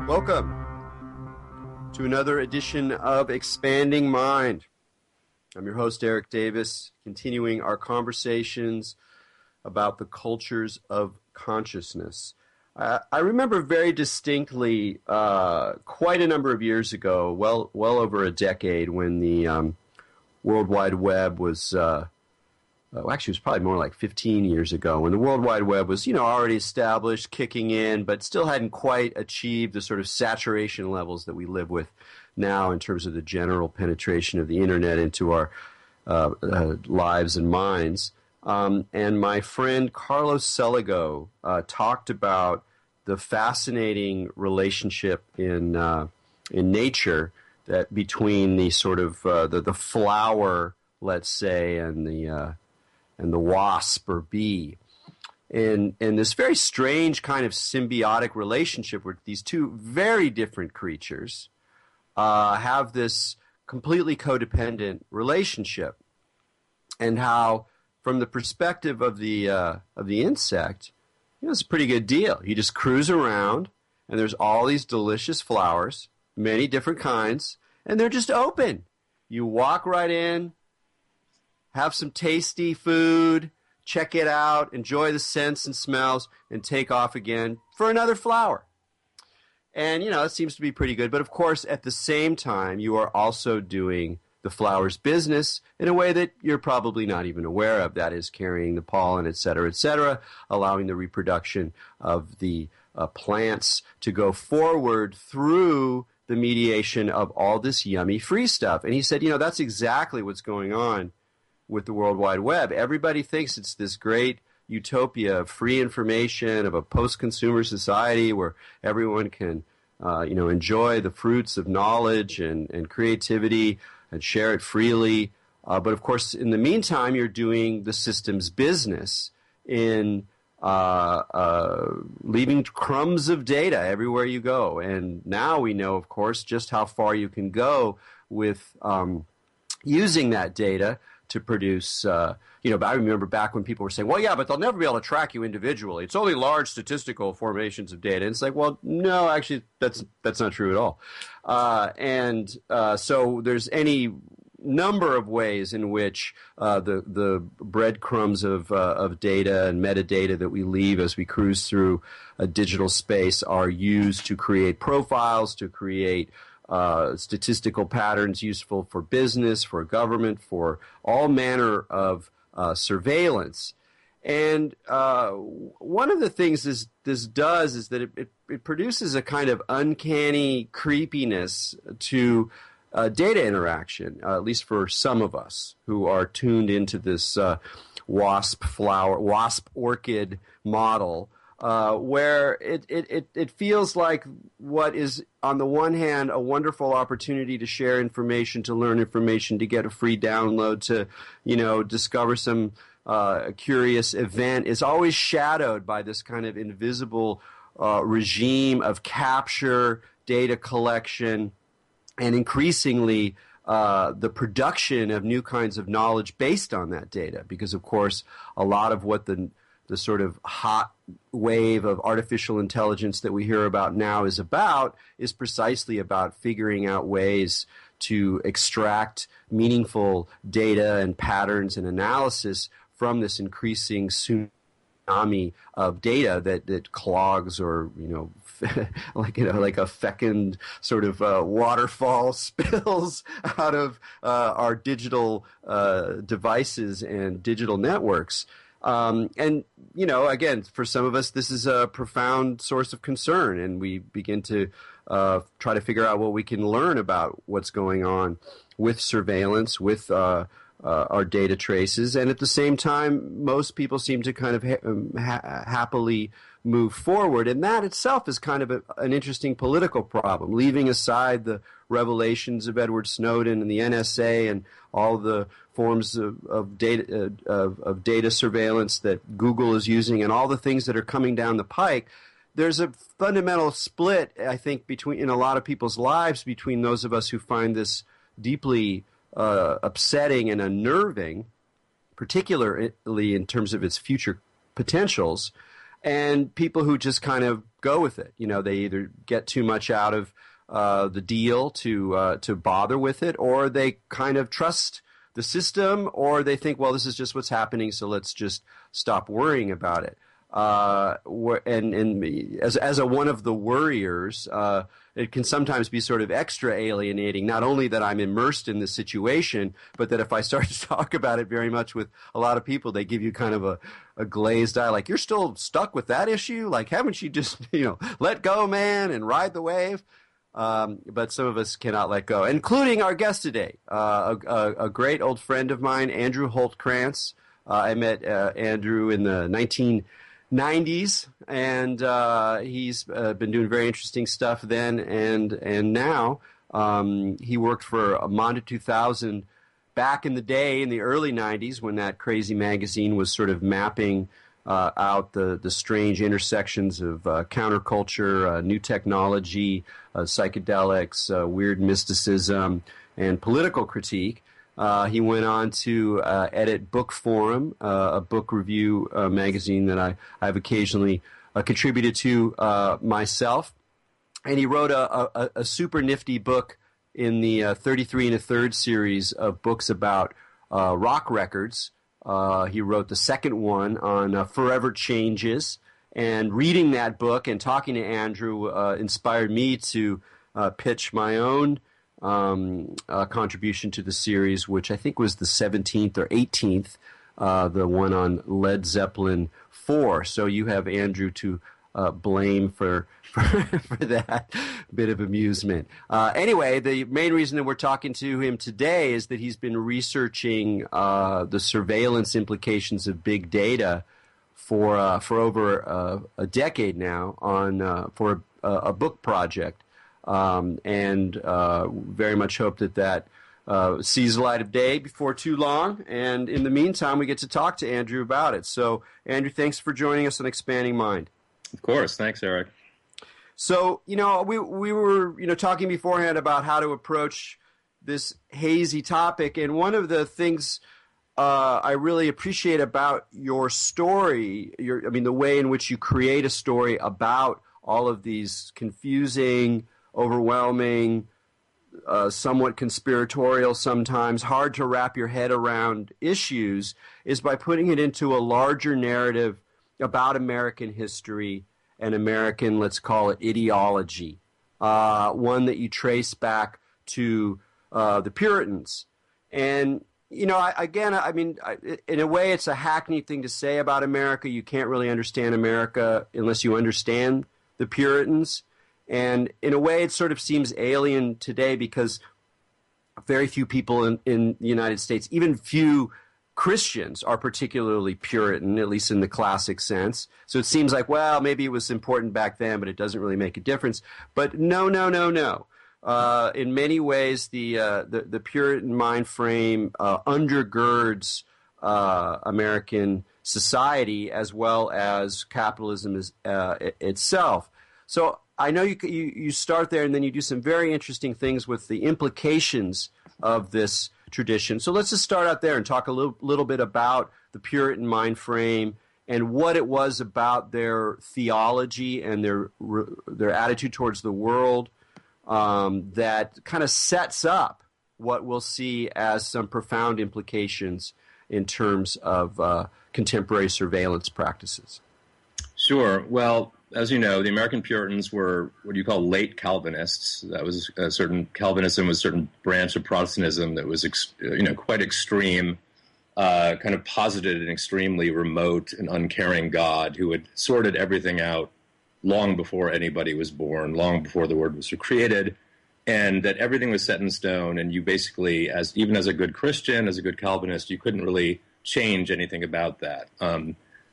Welcome to another edition of Expanding Mind. I'm your host, Erik Davis, continuing our conversations about the cultures of consciousness. I remember very distinctly quite a number of years ago, well over a decade, when the World Wide Web was, actually it was probably more like 15 years ago, when the World Wide Web was, already established, kicking in, but still hadn't quite achieved the sort of saturation levels that we live with now in terms of the general penetration of the Internet into our lives and minds. And my friend Carlos Seligo talked about the fascinating relationship in nature that between the sort of the flower, let's say, and the wasp or bee, and this very strange kind of symbiotic relationship where these two very different creatures have this completely codependent relationship, and how, from the perspective of the insect, it's a pretty good deal. You just cruise around, and there's all these delicious flowers, many different kinds, and they're just open. You walk right in, have some tasty food, check it out, enjoy the scents and smells, and take off again for another flower. And, it seems to be pretty good. But, of course, at the same time, you are also doing the flower's business in a way that you're probably not even aware of. That is, carrying the pollen, et cetera, allowing the reproduction of the plants to go forward through the mediation of all this yummy free stuff. And he said, that's exactly what's going on with the World Wide Web. Everybody thinks it's this great utopia of free information, of a post-consumer society where everyone can enjoy the fruits of knowledge and creativity and share it freely. But of course, in the meantime, you're doing the system's business in leaving crumbs of data everywhere you go. And now we know, of course, just how far you can go with using that data to produce, I remember back when people were saying, well, yeah, but they'll never be able to track you individually. It's only large statistical formations of data. And it's like, well, no, actually, that's not true at all. So there's any number of ways in which the breadcrumbs of data and metadata that we leave as we cruise through a digital space are used to create profiles, to create statistical patterns useful for business, for government, for all manner of surveillance. And one of the things this does is that it produces a kind of uncanny creepiness to data interaction, at least for some of us who are tuned into this wasp orchid model, where it feels like what is, on the one hand, a wonderful opportunity to share information, to learn information, to get a free download, to discover some curious event, is always shadowed by this kind of invisible regime of capture, data collection, and increasingly the production of new kinds of knowledge based on that data. Because, of course, a lot of what the sort of hot wave of artificial intelligence that we hear about now is precisely about figuring out ways to extract meaningful data and patterns and analysis from this increasing tsunami of data that clogs or, like a fecund sort of waterfall spills out of our digital devices and digital networks. And, again, for some of us, this is a profound source of concern, and we begin to try to figure out what we can learn about what's going on with surveillance, with our data traces. And at the same time, most people seem to kind of happily move forward. And that itself is kind of an interesting political problem, leaving aside the revelations of Edward Snowden and the NSA and all the forms of data surveillance that Google is using and all the things that are coming down the pike. There's a fundamental split, I think, in a lot of people's lives between those of us who find this deeply upsetting and unnerving, particularly in terms of its future potentials, and people who just kind of go with it. They either get too much out of the deal to bother with it, or they kind of trust the system, or they think, well, this is just what's happening, so let's just stop worrying about it. And as one of the worriers, it can sometimes be sort of extra alienating, not only that I'm immersed in the situation, but that if I start to talk about it very much with a lot of people, they give you kind of a glazed eye, like, you're still stuck with that issue? Like, haven't you just, let go, man, and ride the wave? But some of us cannot let go, including our guest today, a great old friend of mine, Andrew Holt-Krantz. I met Andrew in the 1990s, and he's been doing very interesting stuff then and now. He worked for Mondo 2000 back in the day, in the early 90s, when that crazy magazine was sort of mapping out the strange intersections of counterculture, new technology, psychedelics, weird mysticism, and political critique. He went on to edit Book Forum, a book review magazine that I've occasionally contributed to myself. And he wrote a super nifty book in the 33 1/3 series of books about rock records. He wrote the second one on Forever Changes, and reading that book and talking to Andrew inspired me to pitch my own contribution to the series, which I think was the 17th or 18th, the one on Led Zeppelin 4. So you have Andrew to blame for that bit of amusement. Anyway, the main reason that we're talking to him today is that he's been researching the surveillance implications of big data for over a decade now for a book project, and very much hope that sees the light of day before too long. And in the meantime, we get to talk to Andrew about it. So, Andrew, thanks for joining us on Expanding Mind. Of course. Thanks, Erik. So, we were, talking beforehand about how to approach this hazy topic. And one of the things I really appreciate about your story, the way in which you create a story about all of these confusing, overwhelming, somewhat conspiratorial, sometimes hard to wrap your head around issues, is by putting it into a larger narrative about American history and American, let's call it, ideology, one that you trace back to the Puritans. And, in a way, it's a hackneyed thing to say about America. You can't really understand America unless you understand the Puritans. And in a way, it sort of seems alien today because very few people in the United States, even few Christians, are particularly Puritan, at least in the classic sense. So it seems like, well, maybe it was important back then, but it doesn't really make a difference. But no. In many ways, the Puritan mind frame undergirds American society as well as capitalism itself. So I know you start there, and then you do some very interesting things with the implications of this tradition. So let's just start out there and talk a little bit about the Puritan mind frame and what it was about their theology and their attitude towards the world that kind of sets up what we'll see as some profound implications in terms of contemporary surveillance practices. Sure. Well, as you know, the American Puritans were what you call late Calvinists. That was Calvinism was a certain branch of Protestantism that was quite extreme, kind of posited an extremely remote and uncaring God who had sorted everything out long before anybody was born, long before the Word was created, and that everything was set in stone. And you basically, even as a good Christian, as a good Calvinist, you couldn't really change anything about that.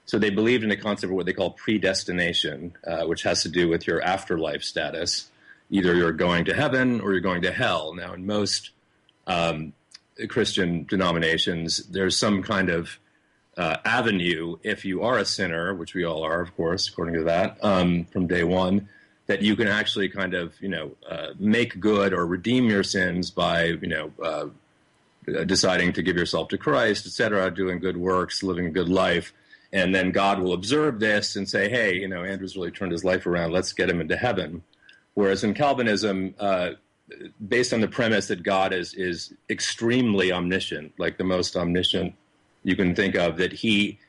So they believed in a concept of what they call predestination, which has to do with your afterlife status. Either you're going to heaven or you're going to hell. Now, in most Christian denominations, there's some kind of avenue, if you are a sinner, which we all are, of course, according to that, from day one, that you can actually kind of, make good or redeem your sins by, deciding to give yourself to Christ, etc., doing good works, living a good life. And then God will observe this and say, hey, you know, Andrew's really turned his life around. Let's get him into heaven. Whereas in Calvinism, based on the premise that God is extremely omniscient, like the most omniscient you can think of, that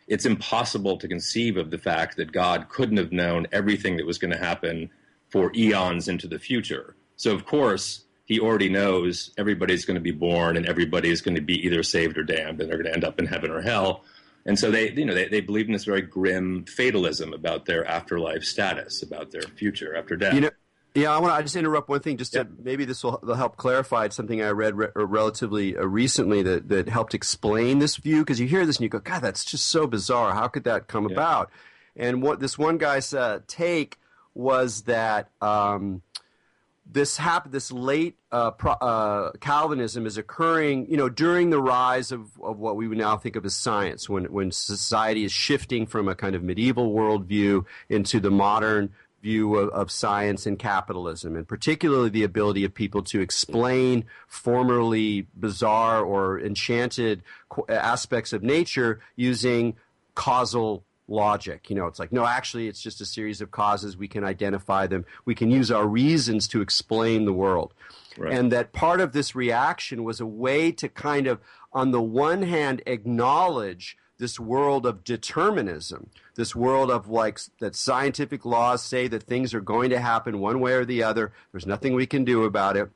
it's impossible to conceive of the fact that God couldn't have known everything that was going to happen for eons into the future. So, of course, he already knows everybody's going to be born and everybody's going to be either saved or damned, and they're going to end up in heaven or hell. And so they believe in this very grim fatalism about their afterlife status, about their future after death. You know, yeah, I just interrupt one thing, just to maybe this will help clarify. It's something I read relatively recently that helped explain this view, because you hear this and you go, God, that's just so bizarre. How could that come about? And what this one guy's take was that this late Calvinism is occurring, you know, during the rise of what we would now think of as science, when society is shifting from a kind of medieval worldview into the modern view of science and capitalism, and particularly the ability of people to explain formerly bizarre or enchanted aspects of nature using causal logic. You know, it's like, no, actually, it's just a series of causes. We can identify them. We can use our reasons to explain the world. Right. And that part of this reaction was a way to kind of, on the one hand, acknowledge this world of determinism, this world of like that scientific laws say that things are going to happen one way or the other. There's nothing we can do about it.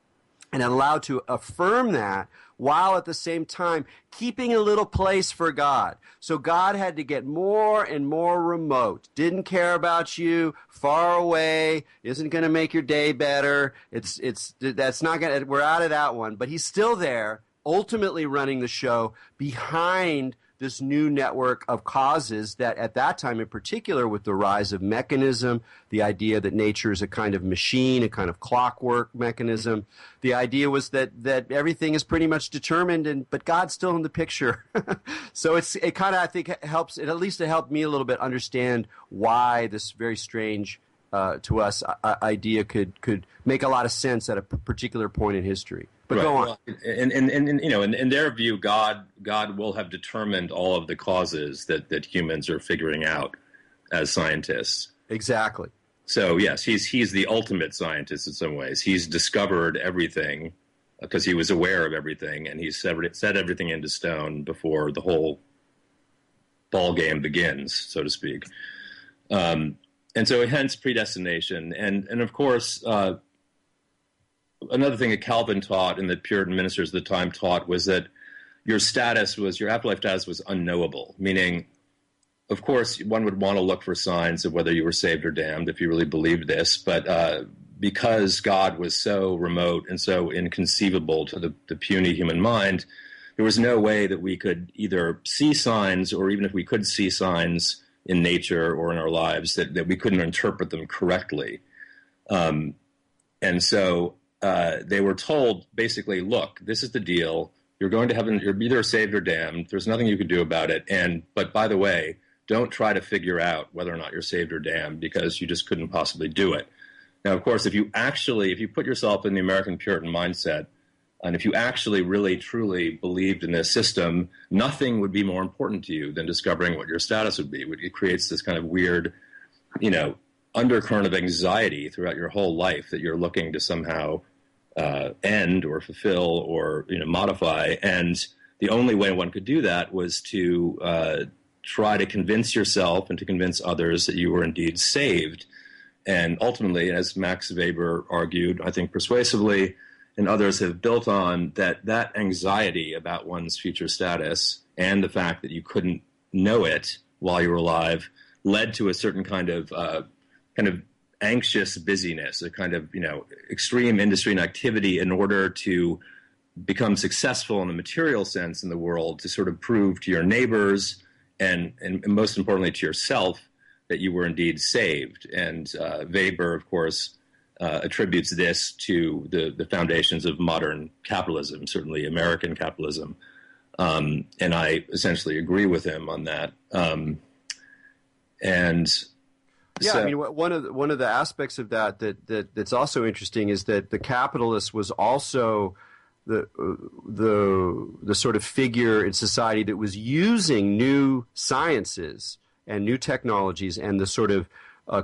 And allowed to affirm that while at the same time keeping a little place for God. So God had to get more and more remote, didn't care about you, far away, isn't going to make your day better. That's not going to, we're out of that one. But he's still there, ultimately running the show behind this new network of causes that at that time in particular, with the rise of mechanism, the idea that nature is a kind of machine, a kind of clockwork mechanism, the idea was that everything is pretty much determined, but God's still in the picture. So it kind of, I think, helps, at least it helped me a little bit understand why this very strange to us idea could make a lot of sense at a particular point in history. But go on. Well, and you know, in their view, God will have determined all of the causes that humans are figuring out as scientists. Exactly. So yes, he's the ultimate scientist in some ways. He's discovered everything because he was aware of everything, and he's set everything into stone before the whole ball game begins, so to speak. And so hence predestination, and of course. Another thing that Calvin taught and that Puritan ministers at the time taught was that your afterlife status was unknowable, meaning, of course, one would want to look for signs of whether you were saved or damned if you really believed this, but because God was so remote and so inconceivable to the puny human mind, there was no way that we could either see signs, or even if we could see signs in nature or in our lives, that we couldn't interpret them correctly. And so they were told, basically, look, this is the deal. You're going to heaven. You're either saved or damned. There's nothing you can do about it. But by the way, don't try to figure out whether or not you're saved or damned, because you just couldn't possibly do it. Now, of course, if you put yourself in the American Puritan mindset, and if you actually really, truly believed in this system, nothing would be more important to you than discovering what your status would be. It creates this kind of weird, you know, undercurrent of anxiety throughout your whole life that you're looking to somehow end or fulfill or, you know, modify. And the only way one could do that was to try to convince yourself and to convince others that you were indeed saved. And ultimately, as Max Weber argued, I think persuasively, and others have built on, that anxiety about one's future status and the fact that you couldn't know it while you were alive led to a certain kind of anxious busyness, a kind of, you know, extreme industry and activity in order to become successful in the material sense in the world, to sort of prove to your neighbors and most importantly to yourself that you were indeed saved. And Weber, of course, attributes this to the foundations of modern capitalism, certainly American capitalism. And I essentially agree with him on that. Yeah, so, I mean, one of the aspects of that's also interesting is that the capitalist was also the sort of figure in society that was using new sciences and new technologies and the sort of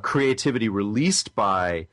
creativity released by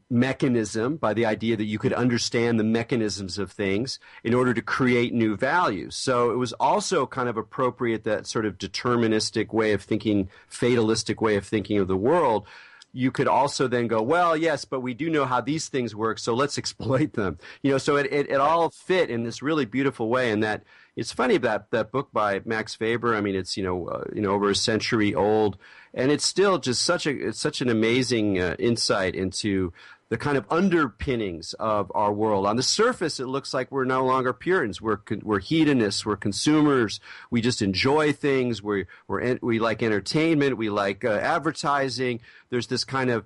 mechanism, by the idea that you could understand the mechanisms of things in order to create new values. So it was also kind of appropriate, that sort of deterministic way of thinking, fatalistic way of thinking of the world. You could also then go, well, yes, but we do know how these things work, so let's exploit them. So it all fit in this really beautiful way. And that it's funny about that book by Max Weber. I mean, it's over a century old, and it's still just such an amazing insight into the kind of underpinnings of our world. On the surface, it looks like we're no longer Puritans. We're hedonists. We're consumers. We just enjoy things. We like entertainment. We like advertising. There's this kind of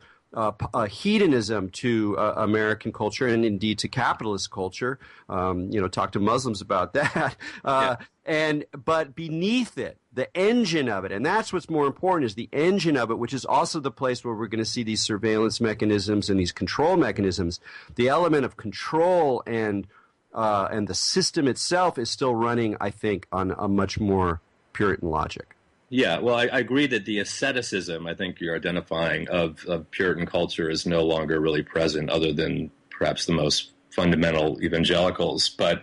hedonism to American culture, and indeed to capitalist culture. Talk to Muslims about that. But beneath it, the engine of it, and that's what's more important, is the engine of it, which is also the place where we're going to see these surveillance mechanisms and these control mechanisms. The element of control and the system itself is still running, I think, on a much more Puritan logic. Yeah, well, I agree that the asceticism, I think you're identifying, of Puritan culture is no longer really present, other than perhaps the most fundamental evangelicals. But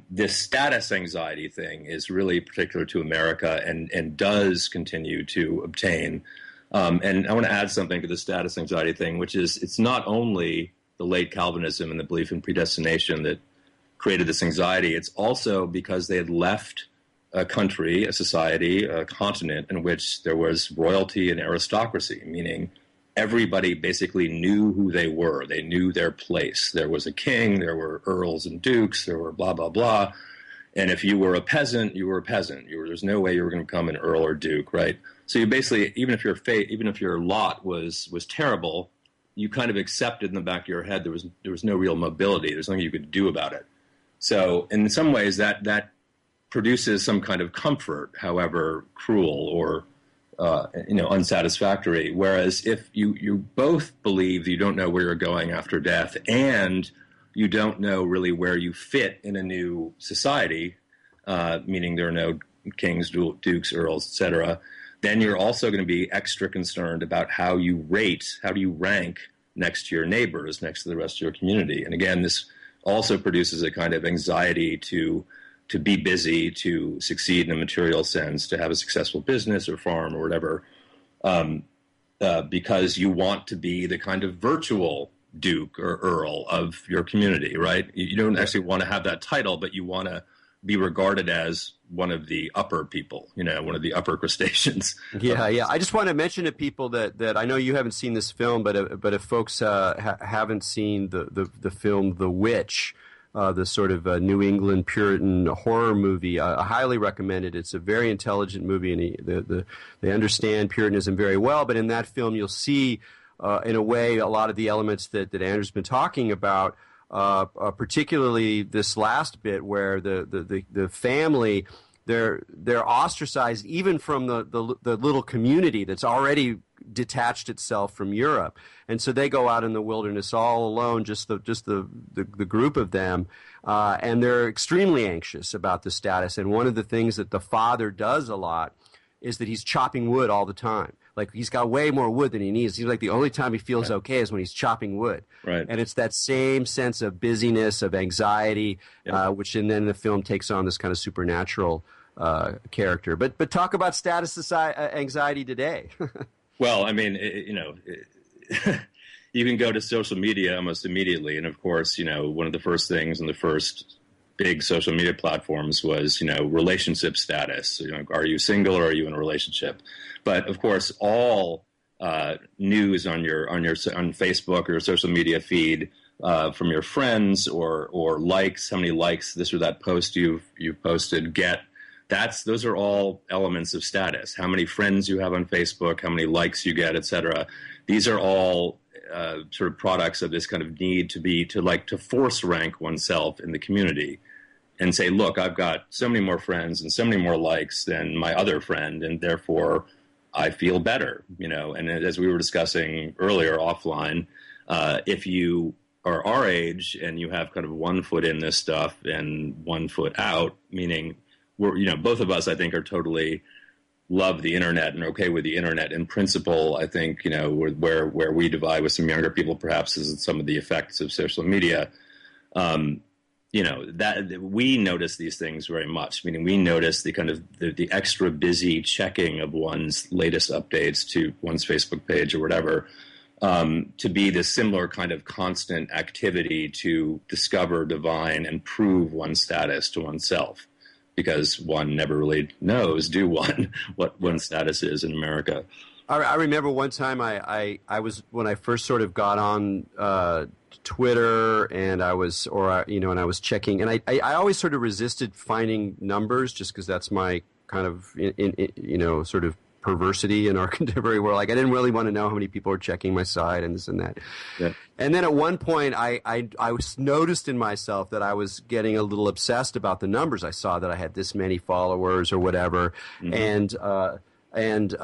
this status anxiety thing is really particular to America, and does continue to obtain. And I want to add something to the status anxiety thing, which is it's not only the late Calvinism and the belief in predestination that created this anxiety. It's also because they had left a country, a society, a continent in which there was royalty and aristocracy, meaning everybody basically knew who they were. They knew their place. There was a king, there were earls and dukes, there were blah, blah, blah. And if you were a peasant, you were a peasant. There's no way you were going to become an earl or duke, right? So you basically, even if your lot was terrible, you kind of accepted in the back of your head there was no real mobility. There's nothing you could do about it. So in some ways that produces some kind of comfort, however cruel or unsatisfactory. Whereas if you both believe you don't know where you're going after death, and you don't know really where you fit in a new society, meaning there are no kings, dukes, earls, etc., then you're also going to be extra concerned about how do you rank next to your neighbors, next to the rest of your community. And again, this also produces a kind of anxiety to be busy, to succeed in a material sense, to have a successful business or farm or whatever, because you want to be the kind of virtual duke or earl of your community, right? You don't actually want to have that title, but you want to be regarded as one of the upper people, one of the upper crustaceans. Yeah. I just want to mention to people that I know you haven't seen this film, but if folks haven't seen the film The Witch, the sort of New England Puritan horror movie, I highly recommend it. It's a very intelligent movie, and they understand Puritanism very well. But in that film, you'll see, in a way, a lot of the elements that Andrew's been talking about, particularly this last bit where the family, they're ostracized even from the little community that's already detached itself from Europe, and so they go out in the wilderness all alone, just the group of them, and they're extremely anxious about the status. And one of the things that the father does a lot is that he's chopping wood all the time. Like, he's got way more wood than he needs. He's like, the only time he feels okay is when he's chopping wood. Right. And it's that same sense of busyness, of anxiety, which and then the film takes on this kind of supernatural character. But talk about status anxiety today. Well, I mean, you can go to social media almost immediately. And of course, one of the first things in the first big social media platforms was, relationship status. Are you single or are you in a relationship? But of course, all news on Facebook or your social media feed from your friends or likes, how many likes this or that post you've posted get. Those are all elements of status. How many friends you have on Facebook, how many likes you get, et cetera. These are all sort of products of this kind of need to force rank oneself in the community and say, look, I've got so many more friends and so many more likes than my other friend, and therefore I feel better. And as we were discussing earlier offline, if you are our age and you have kind of 1 foot in this stuff and 1 foot out, meaning both of us, I think, are totally love the internet and are okay with the internet in principle. I think, where we divide with some younger people perhaps is some of the effects of social media. That we notice these things very much. Meaning, we notice the kind of the extra busy checking of one's latest updates to one's Facebook page or whatever, to be this similar kind of constant activity to discover, divine, and prove one's status to oneself, because one never really knows, what one's status is in America. I remember one time I was, when I first sort of got on Twitter, and I was checking, and I always sort of resisted finding numbers, just because that's my kind of sort of perversity in our contemporary world. Like, I didn't really want to know how many people are checking my site and this and that. Yeah. And then at one point, I was noticed in myself that I was getting a little obsessed about the numbers. I saw that I had this many followers or whatever, mm-hmm. And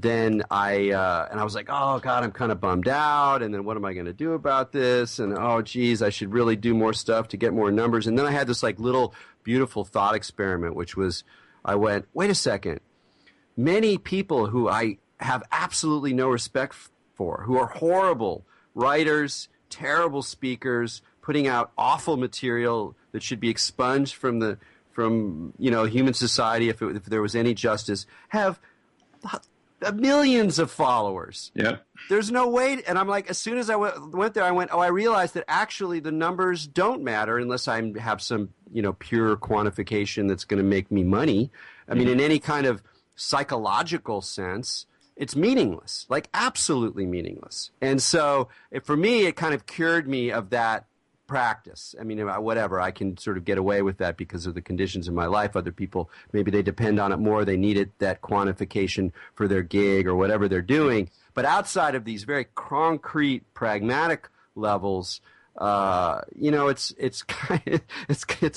then I was like, oh God, I'm kind of bummed out. And then what am I going to do about this? And oh geez, I should really do more stuff to get more numbers. And then I had this like little beautiful thought experiment, which was, I went, wait a second. Many people who I have absolutely no respect for, who are horrible writers, terrible speakers, putting out awful material that should be expunged from human society if there was any justice, have millions of followers. Yeah. There's no way. And I'm like, as soon as I went there, I realized that actually the numbers don't matter unless I have some, pure quantification that's going to make me money. I mean, in any kind of psychological sense, it's meaningless, like absolutely meaningless. And so for me, it kind of cured me of that practice. I mean, whatever, I can sort of get away with that because of the conditions in my life. Other people, maybe they depend on it more. They need that quantification for their gig or whatever they're doing. But outside of these very concrete, pragmatic levels, it's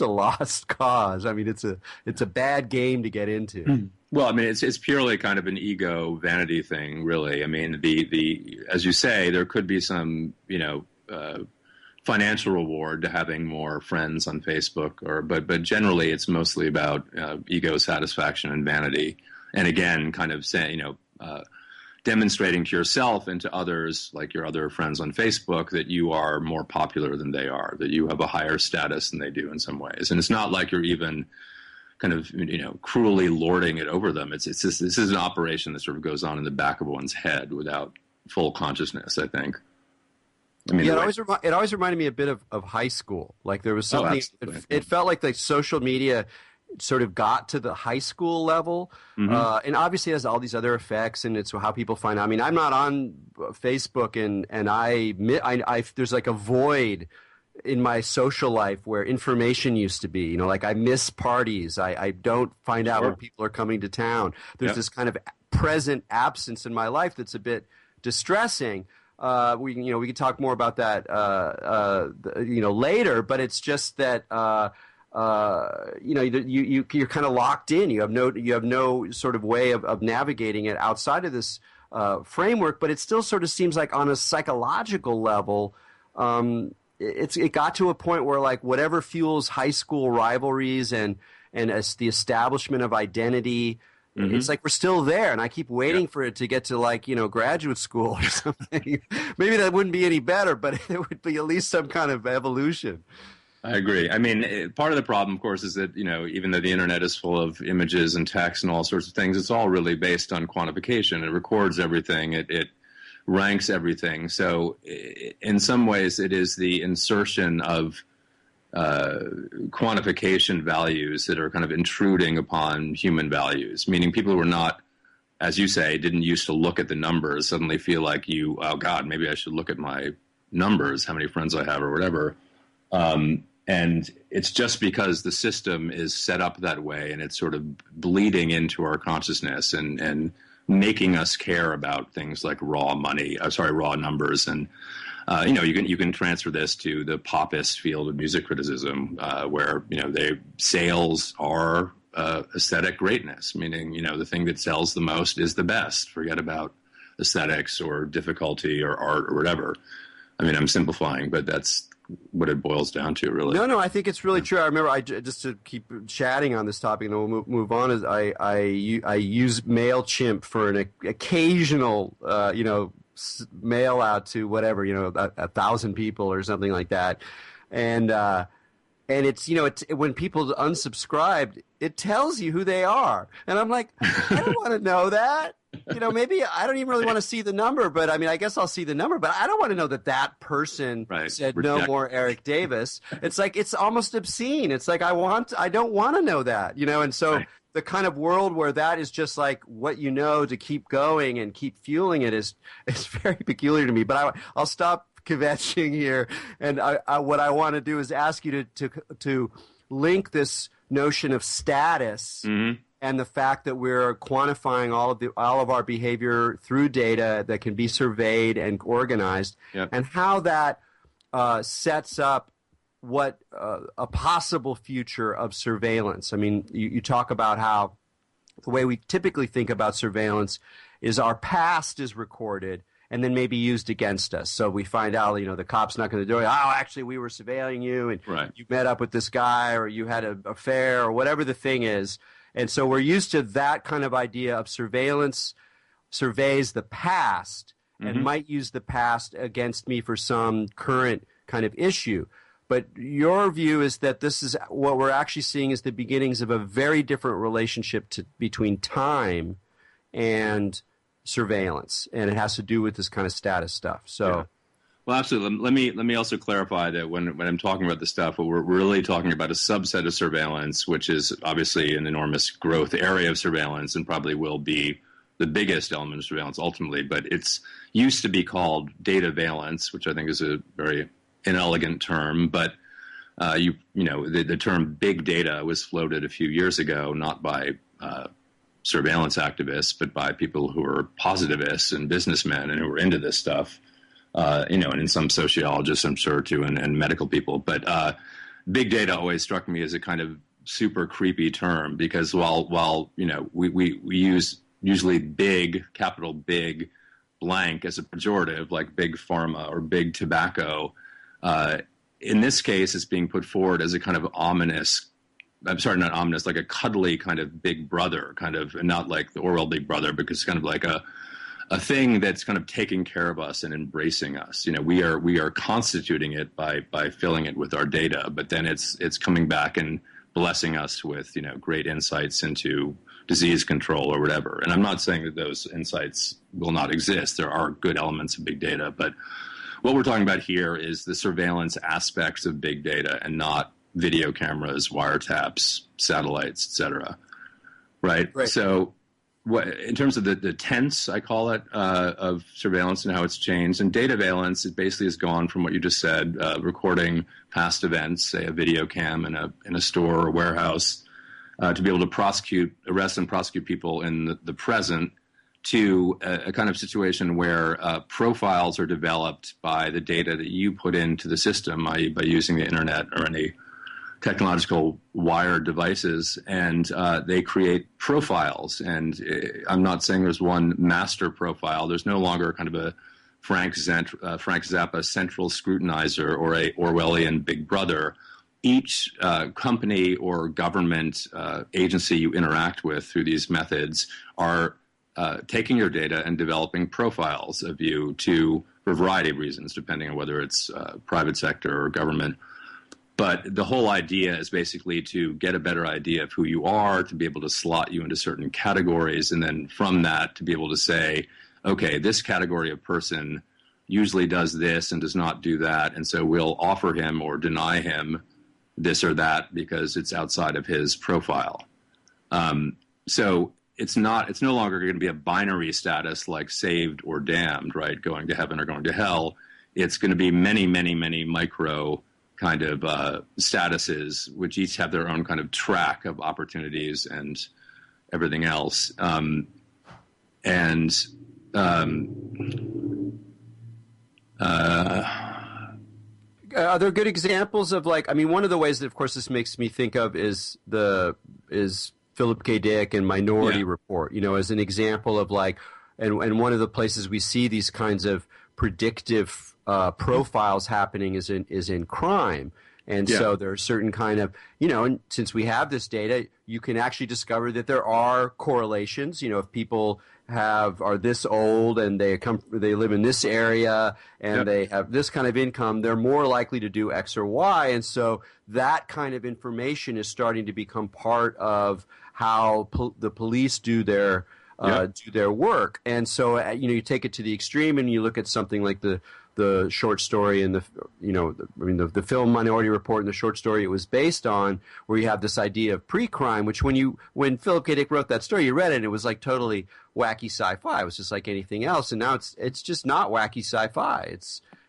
a lost cause. I mean, it's a bad game to get into. Well, I mean, it's purely kind of an ego vanity thing, really. I mean, the as you say, there could be some, financial reward to having more friends on Facebook, but generally it's mostly about ego satisfaction and vanity. And again, kind of saying, demonstrating to yourself and to others, like your other friends on Facebook, that you are more popular than they are, that you have a higher status than they do in some ways. And it's not like you're even kind of, cruelly lording it over them. It's just, this is an operation that sort of goes on in the back of one's head without full consciousness, I think. I mean, yeah, it always reminded me a bit of high school. Like there was something, it felt like social media sort of got to the high school level. Mm-hmm. And obviously it has all these other effects, and it's how people find out. I mean, I'm not on Facebook, and I there's like a void in my social life where information used to be. Like I miss parties. I don't find out when people are coming to town. There's this kind of present absence in my life that's a bit distressing. We could talk more about that later, but it's just that you're kind of locked in. You have no sort of way of navigating it outside of this framework. But it still sort of seems like on a psychological level, it got to a point where like whatever fuels high school rivalries and as the establishment of identity. Mm-hmm. It's like we're still there, and I keep waiting for it to get to like graduate school or something. Maybe that wouldn't be any better, but it would be at least some kind of evolution. I agree. I mean, part of the problem, of course, is that even though the internet is full of images and text and all sorts of things, it's all really based on quantification. It records everything. It ranks everything. So, in some ways, it is the insertion of quantification values that are kind of intruding upon human values, meaning people who are not, as you say, didn't used to look at the numbers suddenly feel like oh God, maybe I should look at my numbers, how many friends I have or whatever. And it's just because the system is set up that way, and it's sort of bleeding into our consciousness and making us care about things like raw numbers. And you can transfer this to the popist field of music criticism, where sales are aesthetic greatness, meaning the thing that sells the most is the best. Forget about aesthetics or difficulty or art or whatever. I mean, I'm simplifying, but that's what it boils down to, really. No, I think it's really true. I remember, just to keep chatting on this topic, and then we'll move on. Is I use MailChimp for an occasional, mail out to whatever, 1,000 people or something like that, and it's, it's when people unsubscribed, it tells you who they are, and I'm like, I don't want to know that. Maybe I don't even really want to see the number, but I mean, I guess I'll see the number, but I don't want to know that person said no more Erik Davis. It's like, it's almost obscene. It's like, I don't want to know that, and so the kind of world where that is just like what to keep going and keep fueling it is very peculiar to me. But I'll stop kvetching here, and what I want to do is ask you to link this notion of status. Mm-hmm. And the fact that we're quantifying all of our behavior through data that can be surveyed and organized, and how that sets up what a possible future of surveillance. I mean, you talk about how the way we typically think about surveillance is our past is recorded and then maybe used against us. So we find out, the cop's not going to do it. Oh, actually, we were surveilling you, and you met up with this guy, or you had an affair, or whatever the thing is. And so we're used to that kind of idea of surveillance surveys the past and might use the past against me for some current kind of issue. But your view is that this is what we're actually seeing is the beginnings of a very different relationship between time and surveillance, and it has to do with this kind of status stuff. So. Yeah. Well, absolutely. Let me also clarify that when I'm talking about this stuff, we're really talking about a subset of surveillance, which is obviously an enormous growth area of surveillance and probably will be the biggest element of surveillance ultimately. But it's used to be called dataveillance, which I think is a very inelegant term. But the term big data was floated a few years ago, not by surveillance activists, but by people who are positivists and businessmen and who are into this stuff. And in some sociologists, I'm sure, too, and medical people. But big data always struck me as a kind of super creepy term because while we use usually big, capital big, blank as a pejorative, like big pharma or big tobacco, in this case, it's being put forward as a kind of ominous, I'm sorry, not ominous, like a cuddly kind of big brother, kind of, and not like the Orwell big brother, because it's kind of like a thing that's kind of taking care of us and embracing us. We are constituting it by filling it with our data, but then it's coming back and blessing us with, great insights into disease control or whatever. And I'm not saying that those insights will not exist. There are good elements of big data, but what we're talking about here is the surveillance aspects of big data and not video cameras, wiretaps, satellites, et cetera. Right. So in terms of the tense, I call it, of surveillance and how it's changed, and dataveillance, it basically has gone from what you just said, recording past events, say a video cam in a store or warehouse, to be able to arrest and prosecute people in the present, to a kind of situation where profiles are developed by the data that you put into the system, i.e. by using the internet or any technological wired devices, and they create profiles. And I'm not saying there's one master profile. There's no longer kind of a Frank Zappa central scrutinizer or a Orwellian big brother. Each company or government agency you interact with through these methods are taking your data and developing profiles of you for a variety of reasons, depending on whether it's private sector or government. But the whole idea is basically to get a better idea of who you are, to be able to slot you into certain categories, and then from that to be able to say, okay, this category of person usually does this and does not do that, and so we'll offer him or deny him this or that because it's outside of his profile. So it's no longer going to be a binary status like saved or damned, right? Going to heaven or going to hell. It's going to be many, many, many micro kind of statuses, which each have their own kind of track of opportunities and everything else. Are there good examples of one of the ways that, of course, this makes me think of is Philip K. Dick and Minority Report, as an example of and one of the places we see these kinds of predictive profiles happening is in crime. And so there are certain kind of, and since we have this data, you can actually discover that there are correlations. If people are this old and they live in this area and they have this kind of income, they're more likely to do X or Y. And so that kind of information is starting to become part of how the police do their work. And so, you take it to the extreme and you look at something like the short story and the film Minority Report and the short story it was based on, where you have this idea of pre-crime, which when Philip K. Dick wrote that story, you read it and it was like totally wacky sci-fi. It was just like anything else. And now it's just not wacky sci-fi.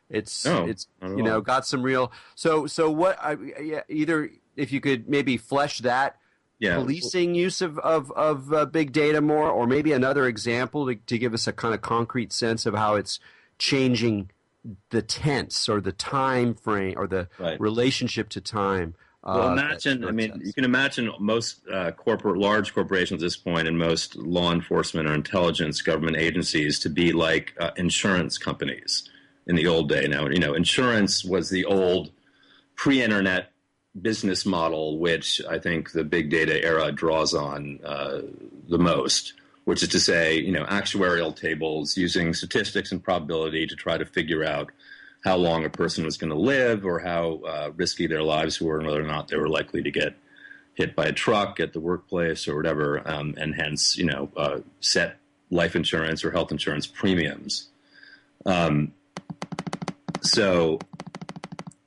It's got some real, so what, either if you could maybe flesh that policing use of big data more, or maybe another example to give us a kind of concrete sense of how it's changing the tense or the time frame or the relationship to time. Well, you can imagine most large corporations at this point and most law enforcement or intelligence government agencies to be like insurance companies in the old day. Now, insurance was the old pre-internet business model, which I think the big data era draws on the most, which is to say, actuarial tables using statistics and probability to try to figure out how long a person was going to live or how risky their lives were and whether or not they were likely to get hit by a truck at the workplace or whatever, and hence, set life insurance or health insurance premiums. So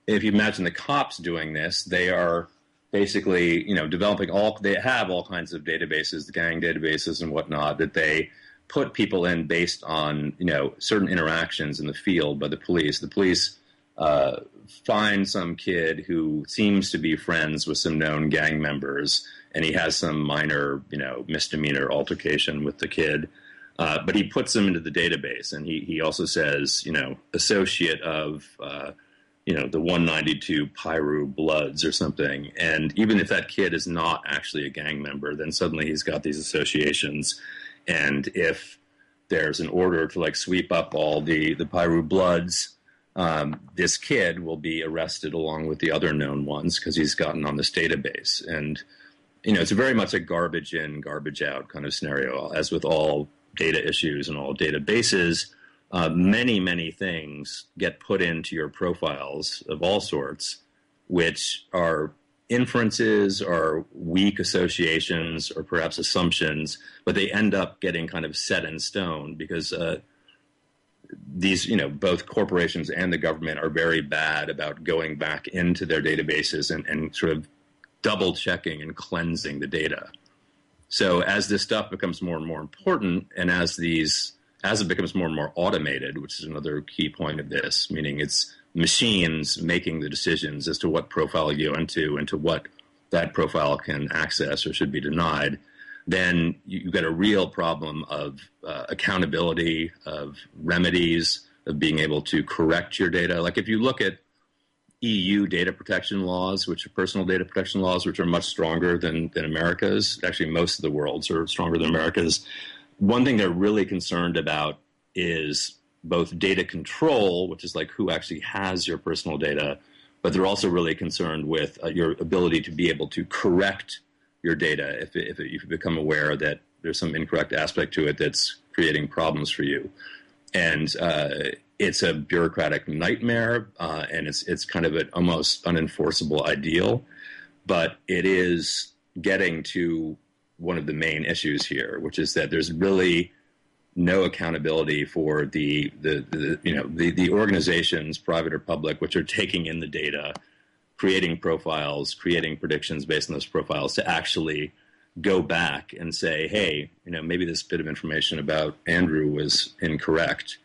if you imagine the cops doing this, they are basically, they have all kinds of databases, the gang databases and whatnot, that they put people in based on, certain interactions in the field by the police. The police find some kid who seems to be friends with some known gang members, and he has some minor, misdemeanor altercation with the kid. But he puts them into the database, and he also says, associate of, the 192 Piru Bloods or something. And even if that kid is not actually a gang member, then suddenly he's got these associations. And if there's an order to sweep up all the Piru Bloods, this kid will be arrested along with the other known ones because he's gotten on this database. And, it's very much a garbage in, garbage out kind of scenario, as with all data issues and all databases. Many, many things get put into your profiles of all sorts, which are inferences or weak associations or perhaps assumptions, but they end up getting kind of set in stone because these, both corporations and the government are very bad about going back into their databases and sort of double checking and cleansing the data. So as this stuff becomes more and more important, and as it becomes more and more automated, which is another key point of this, meaning it's machines making the decisions as to what profile you go into and to what that profile can access or should be denied, then you've got a real problem of accountability, of remedies, of being able to correct your data. Like if you look at EU data protection laws, which are personal data protection laws, which are much stronger than America's. Actually, most of the world's are stronger than America's. One thing they're really concerned about is both data control, which is like who actually has your personal data, but they're also really concerned with your ability to be able to correct your data if you become aware that there's some incorrect aspect to it that's creating problems for you. And it's a bureaucratic nightmare, and it's kind of an almost unenforceable ideal, but it is getting to one of the main issues here, which is that there's really no accountability for the organizations, private or public, which are taking in the data, creating profiles, creating predictions based on those profiles, to actually go back and say, hey, maybe this bit of information about Andrew was incorrect.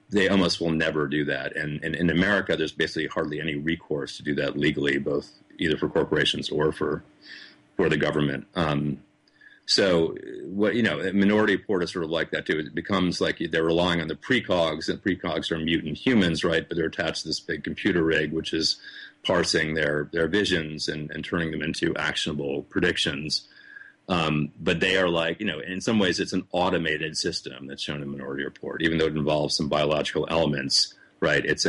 They almost will never do that. And in America, there's basically hardly any recourse to do that legally, both either for corporations or for the government. So what, Minority Report is sort of like that too. It becomes like they're relying on the precogs, and precogs are mutant humans, right? But they're attached to this big computer rig, which is parsing their visions and turning them into actionable predictions. But they are like, in some ways it's an automated system that's shown in Minority Report, even though it involves some biological elements. right? It's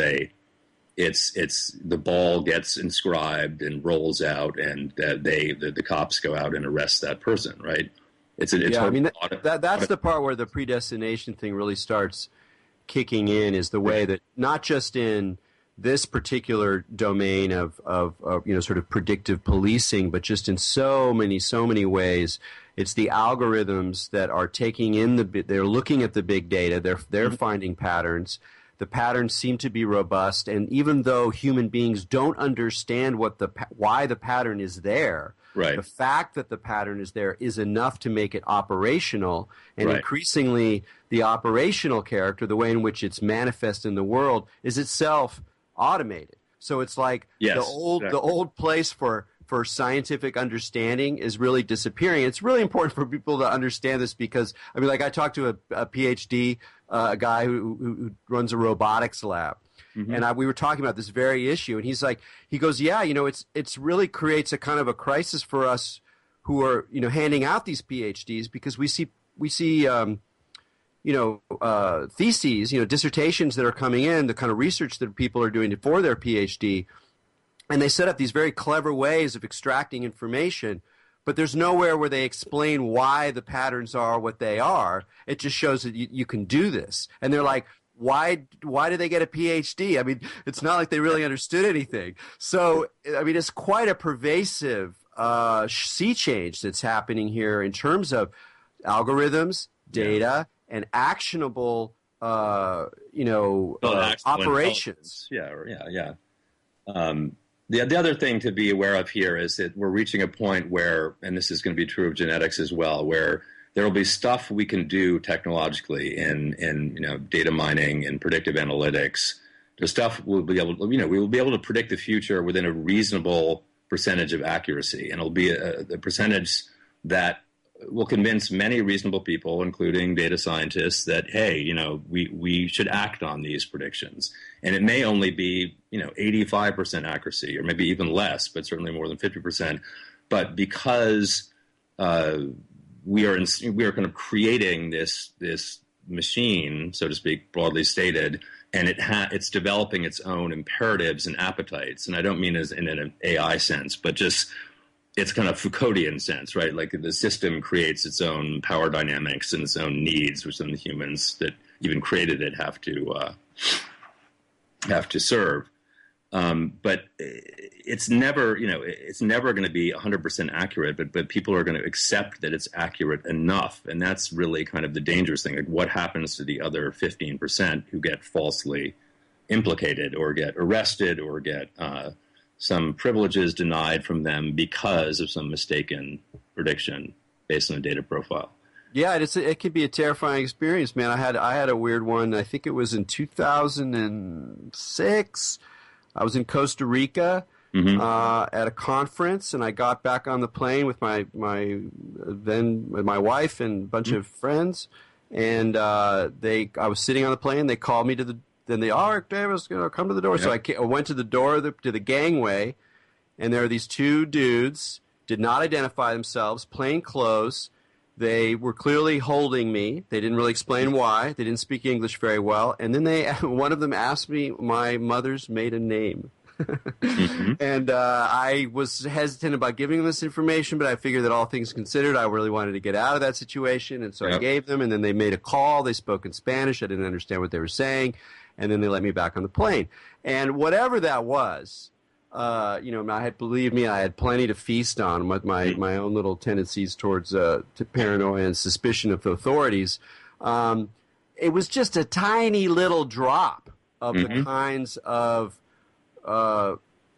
the ball gets inscribed and rolls out, and the cops go out and arrest that person, right? Yeah, I mean that's the part where the predestination thing really starts kicking in, is the way that not just in this particular domain of sort of predictive policing, but just in so many ways, it's the algorithms that are taking in they're looking at the big data, they're finding patterns. The patterns seem to be robust, and even though human beings don't understand why the pattern is there, right, the fact that the pattern is there is enough to make it operational, and increasingly the operational character, the way in which it's manifest in the world, is itself automated. So it's like the old place for scientific understanding is really disappearing. It's really important for people to understand this because, I mean, like I talked to a PhD, a guy who runs a robotics lab, and we were talking about this very issue, and he goes, yeah, it's really creates a kind of a crisis for us who are, handing out these PhDs, because we see theses, dissertations that are coming in, the kind of research that people are doing for their PhD, and they set up these very clever ways of extracting information, but there's nowhere where they explain why the patterns are what they are. It just shows that you can do this. And they're like, why do they get a PhD? I mean, it's not like they really understood anything. So, I mean, it's quite a pervasive sea change that's happening here in terms of algorithms, data, and actionable, operations. Yeah. The other thing to be aware of here is that we're reaching a point where, and this is going to be true of genetics as well, where there will be stuff we can do technologically in data mining and predictive analytics. The stuff we'll be able to, we will be able to predict the future within a reasonable percentage of accuracy, and it'll be a percentage that will convince many reasonable people, including data scientists, that, hey, we should act on these predictions. And it may only be, 85% accuracy, or maybe even less, but certainly more than 50%. But because we are kind of creating this machine, so to speak, broadly stated, and it's developing its own imperatives and appetites. And I don't mean as in an AI sense, but just it's kind of Foucauldian sense, right? Like the system creates its own power dynamics and its own needs, which then the humans that even created it have to serve. But it's never, it's never going to be 100% accurate, but people are going to accept that it's accurate enough. And that's really kind of the dangerous thing. Like, what happens to the other 15% who get falsely implicated or get arrested or get some privileges denied from them because of some mistaken prediction based on a data profile? Yeah, it can be a terrifying experience, man. I had a weird one. I think it was in 2006. I was in Costa Rica at a conference, and I got back on the plane with my wife and a bunch of friends, and I was sitting on the plane. They called me then they, Rick Davis, come to the door. Yep. So I went to the door to the gangway, and there are these two dudes, did not identify themselves, plain clothes. They were clearly holding me. They didn't really explain why. They didn't speak English very well. And then one of them asked me my mother's maiden name. And I was hesitant about giving them this information, but I figured that all things considered, I really wanted to get out of that situation. And so I gave them, and then they made a call. They spoke in Spanish. I didn't understand what they were saying. And then they let me back on the plane. And whatever that was, I had plenty to feast on with my own little tendencies towards paranoia and suspicion of the authorities. It was just a tiny little drop of the kinds of,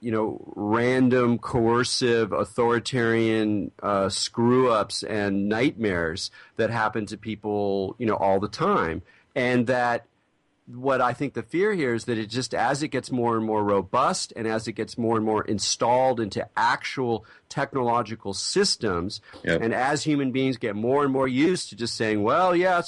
random, coercive, authoritarian screw-ups and nightmares that happen to people, all the time. And that what I think the fear here is that it just, as it gets more and more robust and as it gets more and more installed into actual technological systems, and as human beings get more and more used to just saying, well, yeah,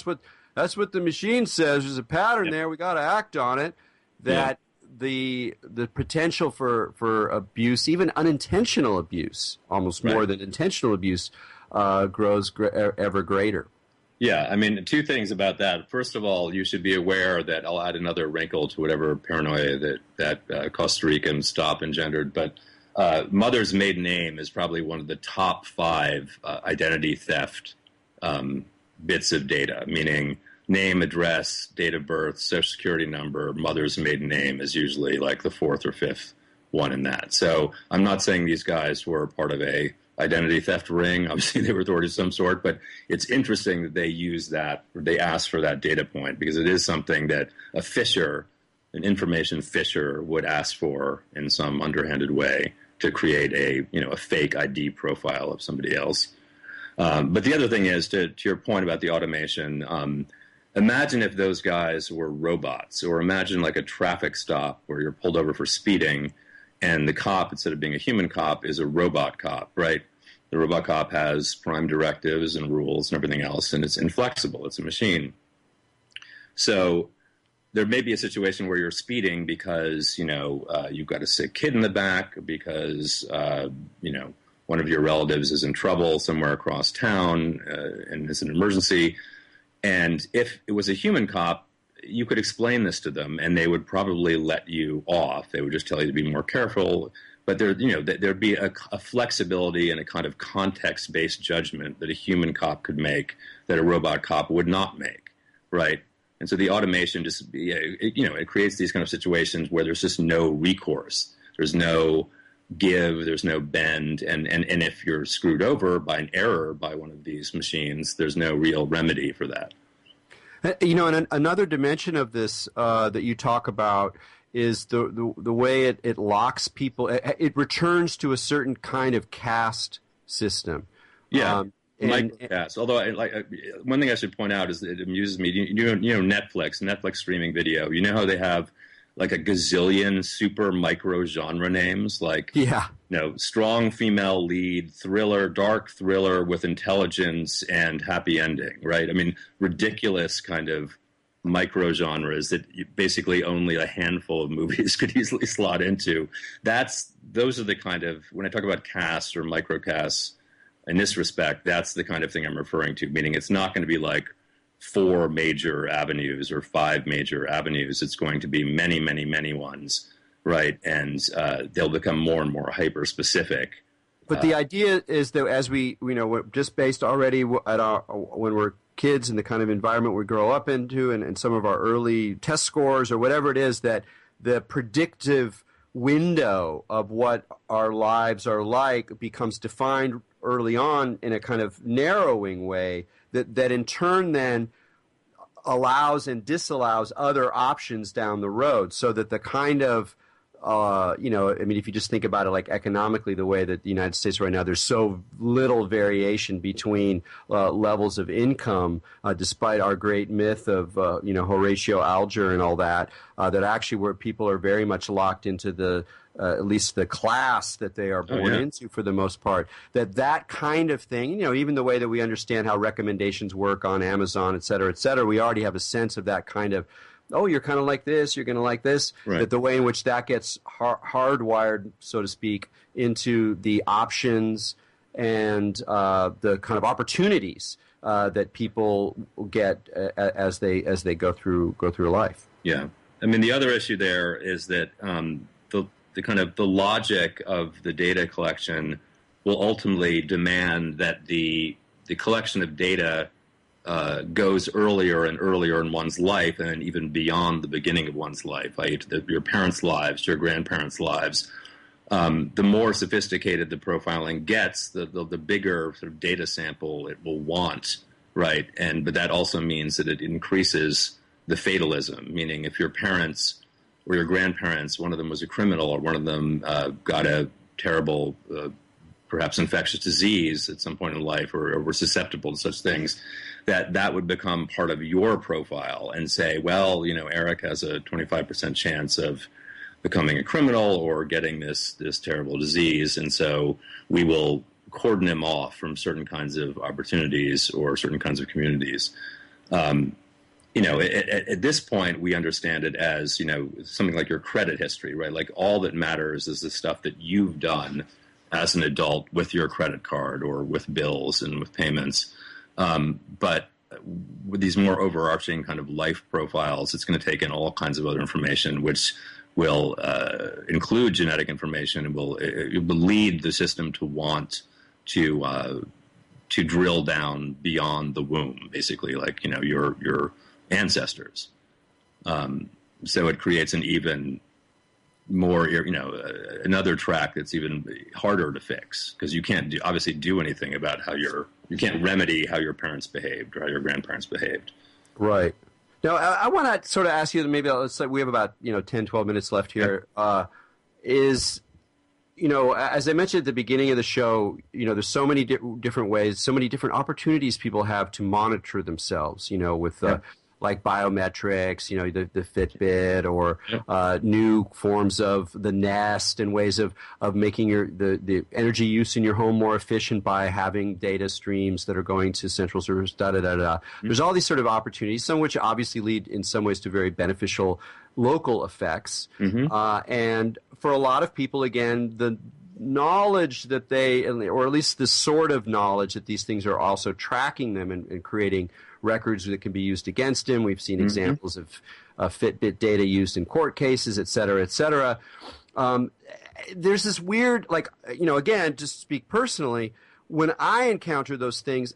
that's what the machine says. There's a pattern there. We got to act on it. That the potential for abuse, even unintentional abuse, almost more than intentional abuse, grows ever greater. Yeah, I mean, two things about that. First of all, you should be aware that I'll add another wrinkle to whatever paranoia that Costa Rican stop engendered. But mother's maiden name is probably one of the top five identity theft bits of data, meaning name, address, date of birth, social security number, mother's maiden name is usually like the fourth or fifth one in that. So I'm not saying these guys were part of a identity theft ring. Obviously, they were authorities of some sort, but it's interesting that they use that, or they ask for that data point, because it is something that a phisher, an information phisher, would ask for in some underhanded way to create a fake ID profile of somebody else. But the other thing is, to your point about the automation, imagine if those guys were robots, or imagine like a traffic stop where you're pulled over for speeding, and the cop, instead of being a human cop, is a robot cop, right? The robot cop has prime directives and rules and everything else, and it's inflexible. It's a machine. So there may be a situation where you're speeding because, you've got a sick kid in the back, because, one of your relatives is in trouble somewhere across town and it's an emergency. And if it was a human cop, you could explain this to them, and they would probably let you off. They would just tell you to be more careful. But there'd be a flexibility and a kind of context-based judgment that a human cop could make that a robot cop would not make, right? And so the automation it creates these kind of situations where there's just no recourse. There's no give. There's no bend. And if you're screwed over by an error by one of these machines, there's no real remedy for that. And another dimension of this that you talk about is the way it locks people. It returns to a certain kind of caste system. Yeah, microcast. Although, one thing I should point out is that it amuses me. Netflix streaming video. You know how they have like a gazillion super micro genre names, strong female lead, thriller, dark thriller with intelligence and happy ending, right? I mean, ridiculous kind of micro genres that basically only a handful of movies could easily slot into. Those are the kind of, when I talk about casts or microcasts in this respect, that's the kind of thing I'm referring to, meaning it's not going to be like 4 major avenues or 5 major avenues. It's going to be many, many, many ones, right? And they'll become more and more hyper specific. But the idea is that as we're just based already at when we're kids and the kind of environment we grow up into, and some of our early test scores or whatever it is, that the predictive window of what our lives are like becomes defined early on in a kind of narrowing way that in turn then allows and disallows other options down the road, so that the kind of if you just think about it like economically, the way that the United States right now, there's so little variation between levels of income, despite our great myth of, Horatio Alger and all that, that actually where people are very much locked into the, at least the class that they are born into for the most part, that kind of thing, even the way that we understand how recommendations work on Amazon, et cetera, we already have a sense of that kind of, oh, you're kind of like this, you're going to like this, right. That the way in which that gets hardwired, so to speak, into the options and the kind of opportunities that people get as they go through life. Yeah, I mean, the other issue there is that the kind of the logic of the data collection will ultimately demand that the collection of data goes earlier and earlier in one's life, and even beyond the beginning of one's life, i.e. to your parents' lives, to your grandparents' lives. The more sophisticated the profiling gets, the bigger sort of data sample it will want, right? But that also means that it increases the fatalism, meaning if your parents or your grandparents, one of them was a criminal, or one of them got a terrible perhaps infectious disease at some point in life, or were susceptible to such things, that would become part of your profile and say, well, Erik has a 25% chance of becoming a criminal or getting this terrible disease, and so we will cordon him off from certain kinds of opportunities or certain kinds of communities. At this point, we understand it as, something like your credit history, right? Like all that matters is the stuff that you've done as an adult with your credit card or with bills and with payments. But with these more overarching kind of life profiles, it's going to take in all kinds of other information, which will include genetic information, and it will lead the system to want to drill down beyond the womb, basically, like, you know, your ancestors. So it creates an even more, you know, another track that's even harder to fix, because you can't obviously do anything about you can't remedy how your parents behaved or how your grandparents behaved. Right. Now, I want to sort of ask you, maybe let's say we have about 10, 12 minutes left here. Yeah. As I mentioned at the beginning of the show, there's so many different ways, so many different opportunities people have to monitor themselves, with like biometrics, the Fitbit, or new forms of the Nest, and ways of making the energy use in your home more efficient by having data streams that are going to central servers, Mm-hmm. There's all these sort of opportunities, some of which obviously lead in some ways to very beneficial local effects. Mm-hmm. And for a lot of people, again, the knowledge that or at least the sort of knowledge that these things are also tracking them and creating records that can be used against him. We've seen examples of Fitbit data used in court cases, et cetera, et cetera. There's this weird, again, just to speak personally, when I encounter those things,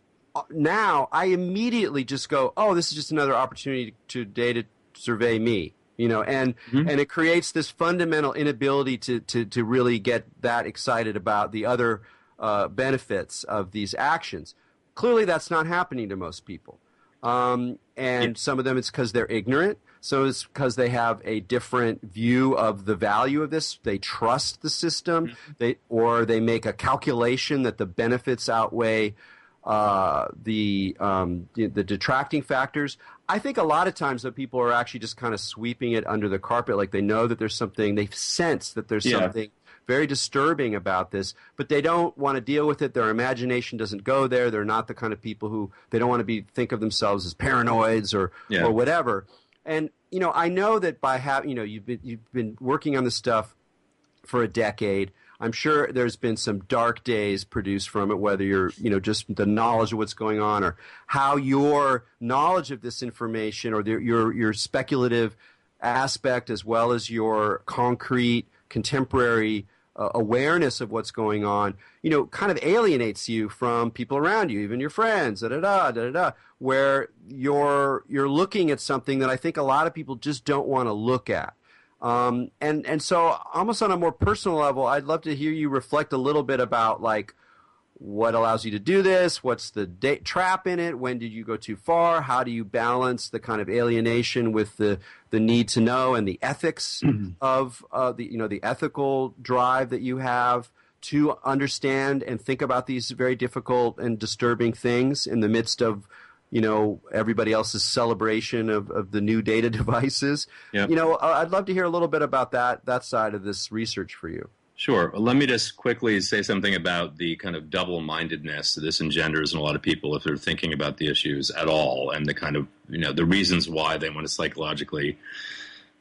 now I immediately just go, oh, this is just another opportunity to data survey me. And it creates this fundamental inability to really get that excited about the other benefits of these actions. Clearly, that's not happening to most people. And some of them it's because they're ignorant. So it's because they have a different view of the value of this. They trust the system, or they make a calculation that the benefits outweigh the detracting factors. I think a lot of times that people are actually just kind of sweeping it under the carpet, like they know that there's something, they sense that there's something very disturbing about this, but they don't want to deal with it. Their imagination doesn't go there. They're not the kind of people who, they don't want to think of themselves as paranoids or whatever. And I know that by you've been working on this stuff for a decade. I'm sure there's been some dark days produced from it, whether you're, just the knowledge of what's going on, or how your knowledge of this information, or your speculative aspect, as well as your concrete contemporary awareness of what's going on, kind of alienates you from people around you, even your friends, where you're looking at something that I think a lot of people just don't want to look at. And so almost on a more personal level, I'd love to hear you reflect a little bit about, like, what allows you to do this? What's the trap in it? When did you go too far? How do you balance the kind of alienation with the need to know and the ethics of the ethical drive that you have to understand and think about these very difficult and disturbing things in the midst of everybody else's celebration of the new data devices? Yep. I'd love to hear a little bit about that side of this research for you. Sure. Well, let me just quickly say something about the kind of double-mindedness that this engenders in a lot of people if they're thinking about the issues at all, and the kind of, the reasons why they want to psychologically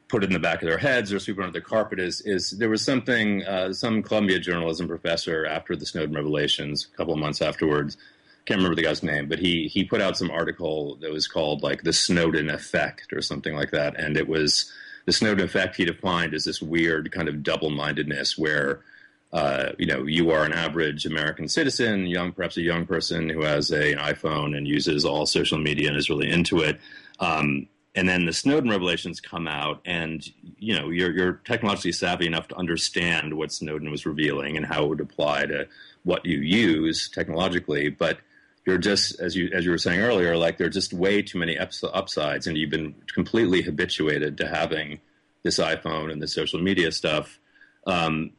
put it in the back of their heads or sweep it under the carpet is there was something, some Columbia journalism professor after the Snowden revelations, a couple of months afterwards, can't remember the guy's name, but he put out some article that was called, like, the Snowden effect or something like that, and it was the Snowden effect he defined as this weird kind of double-mindedness where, you are an average American citizen, perhaps a young person who has an iPhone and uses all social media and is really into it. And then the Snowden revelations come out, and you're technologically savvy enough to understand what Snowden was revealing and how it would apply to what you use technologically, but you're just, as you were saying earlier, like, there are just way too many upsides, and you've been completely habituated to having this iPhone and the social media stuff.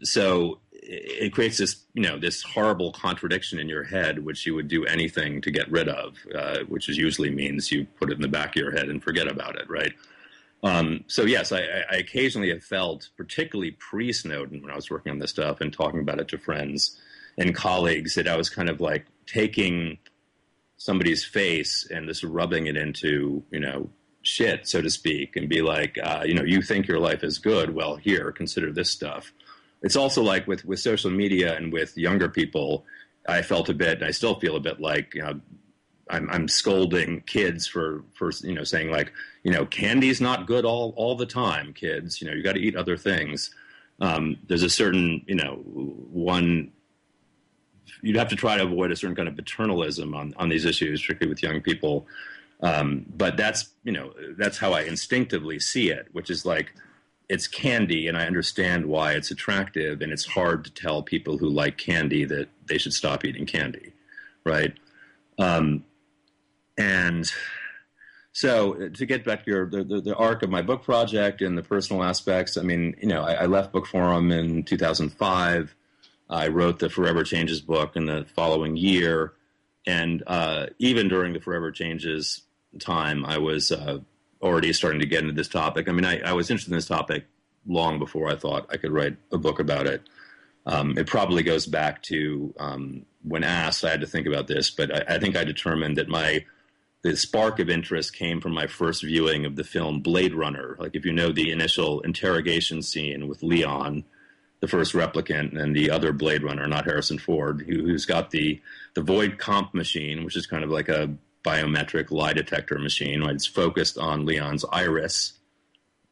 So it creates this, this horrible contradiction in your head, which you would do anything to get rid of, which usually means you put it in the back of your head and forget about it, right? So yes, I occasionally have felt, particularly pre-Snowden, when I was working on this stuff and talking about it to friends and colleagues, that I was kind of like taking somebody's face and just rubbing it into, shit, so to speak, and be like, you think your life is good. Well, here, consider this stuff. It's also like with social media and with younger people, I felt a bit, and I still feel a bit like, I'm scolding kids for saying like, candy's not good all the time, kids. You got to eat other things. There's a certain, one, you'd have to try to avoid a certain kind of paternalism on these issues, particularly with young people. But that's how I instinctively see it, which is like, it's candy, and I understand why it's attractive, and it's hard to tell people who like candy that they should stop eating candy, right? And so to get back to the arc of my book project and the personal aspects, I mean, I left Book Forum in 2005. I wrote the Forever Changes book in the following year. And even during the Forever Changes time, I was already starting to get into this topic. I mean, I was interested in this topic long before I thought I could write a book about it. It probably goes back to when asked, I had to think about this, but I think I determined that the spark of interest came from my first viewing of the film Blade Runner. Like, if you know the initial interrogation scene with Leon, the first replicant, and the other Blade Runner, not Harrison Ford, who's got the Void Comp machine, which is kind of like a biometric lie detector machine, right? It's focused on Leon's iris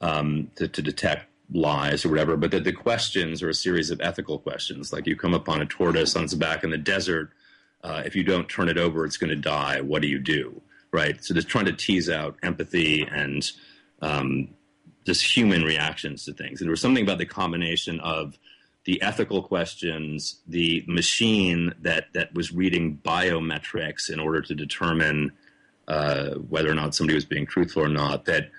to detect lies or whatever, but the questions are a series of ethical questions. Like, you come upon a tortoise on its back in the desert. If you don't turn it over, it's going to die. What do you do? Right? So just trying to tease out empathy and just human reactions to things. And there was something about the combination of the ethical questions, the machine that was reading biometrics in order to determine whether or not somebody was being truthful or not, that,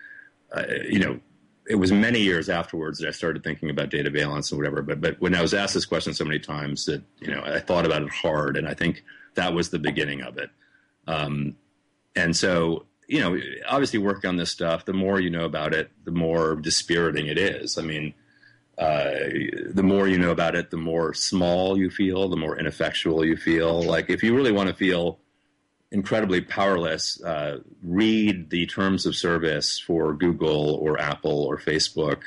it was many years afterwards that I started thinking about data valence and whatever. But when I was asked this question so many times that, I thought about it hard, and I think that was the beginning of it. And so, obviously working on this stuff, the more you know about it, the more dispiriting it is. I mean, the more you know about it, the more small you feel, the more ineffectual you feel. Like, if you really want to feel incredibly powerless, read the terms of service for Google or Apple or Facebook,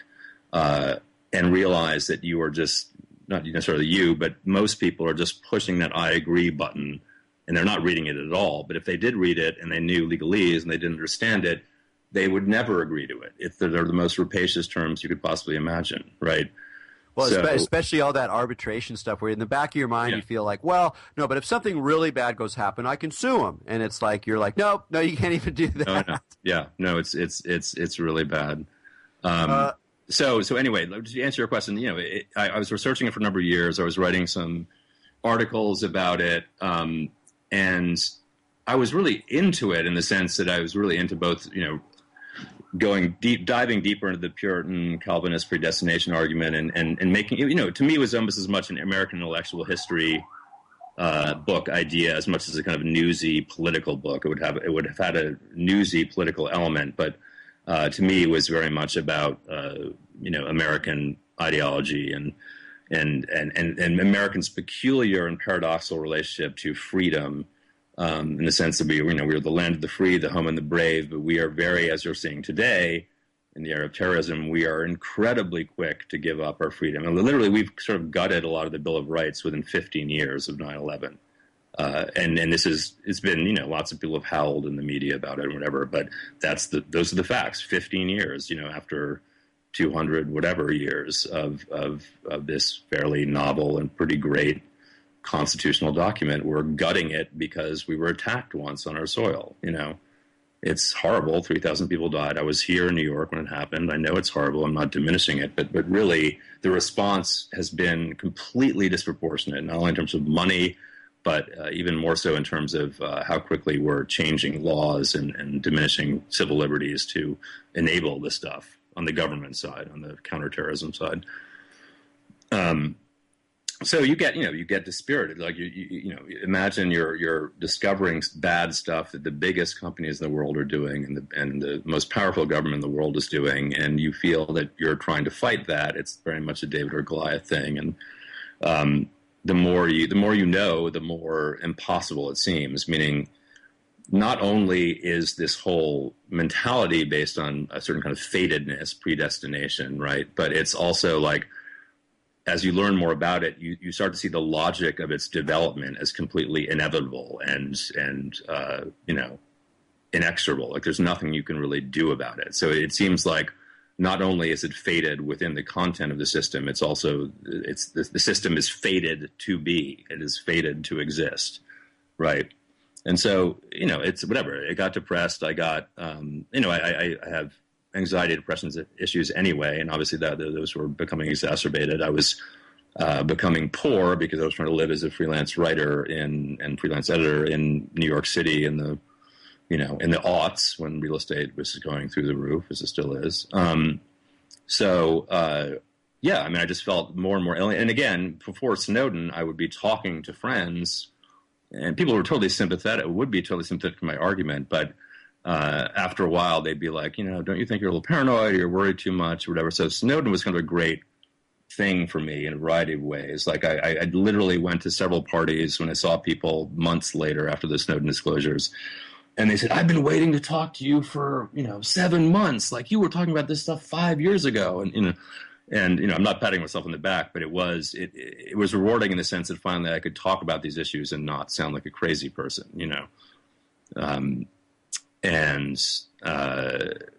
and realize that you are just, not necessarily you, but most people are just pushing that I agree button, and they're not reading it at all. But if they did read it and they knew legalese and they didn't understand it, they would never agree to it. They're the most rapacious terms you could possibly imagine, right? Well, especially all that arbitration stuff where in the back of your mind you feel like, well, no, but if something really bad goes happen, I can sue them. And it's like, you're like, no, you can't even do that. No. Yeah, no, it's really bad. So anyway, to answer your question, I was researching it for a number of years. I was writing some articles about it. And I was really into it in the sense that I was really into both, diving deeper into the Puritan Calvinist predestination argument and making, to me it was almost as much an American intellectual history book idea as much as a kind of newsy political book. It would have had a newsy political element, but to me it was very much about American ideology and Americans' peculiar and paradoxical relationship to freedom, in the sense that we're the land of the free, the home of the brave, but we are very, as you're seeing today, in the era of terrorism, we are incredibly quick to give up our freedom. And literally, we've sort of gutted a lot of the Bill of Rights within 15 years of 9/11. And it's been, lots of people have howled in the media about it and whatever, but those are the facts. 15 years, after 200 whatever years of this fairly novel and pretty great constitutional document, we're gutting it because we were attacked once on our soil. It's horrible. 3,000 people died. I was here in New York when it happened. I know it's horrible. I'm not diminishing it, but really the response has been completely disproportionate, not only in terms of money, but even more so in terms of how quickly we're changing laws and diminishing civil liberties to enable this stuff on the government side, on the counterterrorism side. So you get dispirited. Like you imagine you're discovering bad stuff that the biggest companies in the world are doing and the most powerful government in the world is doing, and you feel that you're trying to fight that. It's very much a David or Goliath thing, and the more you know, the more impossible it seems. Meaning, not only is this whole mentality based on a certain kind of fatedness, predestination, right? But it's also like, as you learn more about it, you start to see the logic of its development as completely inevitable and inexorable. Like there's nothing you can really do about it. So it seems like not only is it fated within the content of the system, it's also the system is fated to be. It is fated to exist, right? And so it's whatever. It got depressed. I got I have anxiety, depression issues anyway, and obviously those were becoming exacerbated. I was becoming poor because I was trying to live as a freelance writer and freelance editor in New York City in the aughts when real estate was going through the roof, as it still is. I just felt more and more alien. And again, before Snowden, I would be talking to friends, and people were totally sympathetic, would be totally sympathetic to my argument, but after a while, they'd be like, don't you think you're a little paranoid or you're worried too much or whatever? So Snowden was kind of a great thing for me in a variety of ways. Like I literally went to several parties when I saw people months later after the Snowden disclosures. And they said, I've been waiting to talk to you for, 7 months. Like you were talking about this stuff 5 years ago. And I'm not patting myself on the back, but it was rewarding in the sense that finally I could talk about these issues and not sound like a crazy person,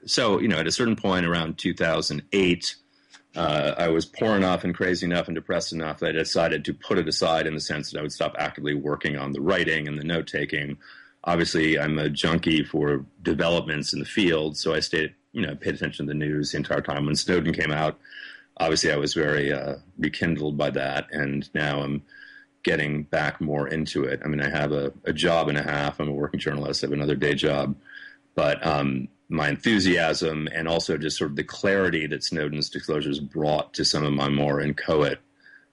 So, at a certain point around 2008, I was poor enough and crazy enough and depressed enough that I decided to put it aside in the sense that I would stop actively working on the writing and the note-taking. Obviously, I'm a junkie for developments in the field, so I stayed, paid attention to the news the entire time. When Snowden came out, obviously I was very rekindled by that, and now I'm getting back more into it. I mean, I have a job and a half. I'm a working journalist. I have another day job. But my enthusiasm and also just sort of the clarity that Snowden's disclosures brought to some of my more inchoate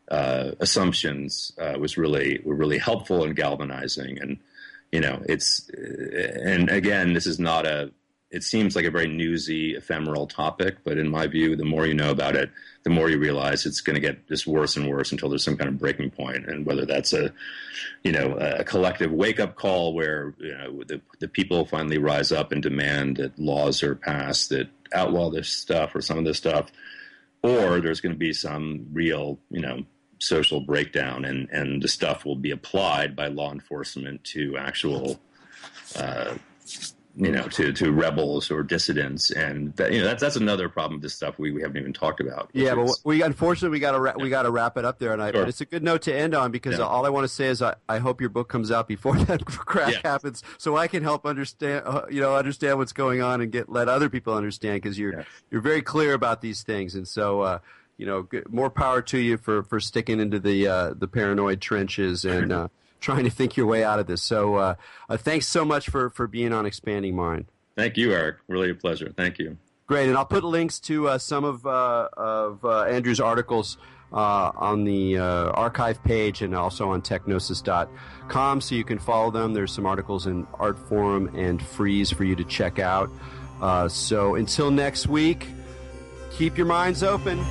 assumptions were really helpful and galvanizing. And, and again, this is not it seems like a very newsy, ephemeral topic, but in my view, the more you know about it, the more you realize it's going to get just worse and worse until there's some kind of breaking point. And whether that's a collective wake-up call where the people finally rise up and demand that laws are passed that outlaw this stuff or some of this stuff, or there's going to be some real, social breakdown, and the stuff will be applied by law enforcement to actual to rebels or dissidents, and that's another problem with this stuff we haven't even talked about. Yeah, but we unfortunately we got to wrap it up there, and Sure. It's a good note to end on because all I want to say is I hope your book comes out before that crash happens, so I can help understand what's going on and let other people understand, because you're very clear about these things, and so more power to you for sticking into the paranoid trenches and. Trying to think your way out of this. So thanks so much for being on Expanding Mind. Thank you, Eric. Really a pleasure. Thank you. Great. And I'll put links to some of Andrew's articles on the archive page and also on techgnosis.com, so you can follow them. There's some articles in Artforum and Freeze for you to check out. So until next week, keep your minds open.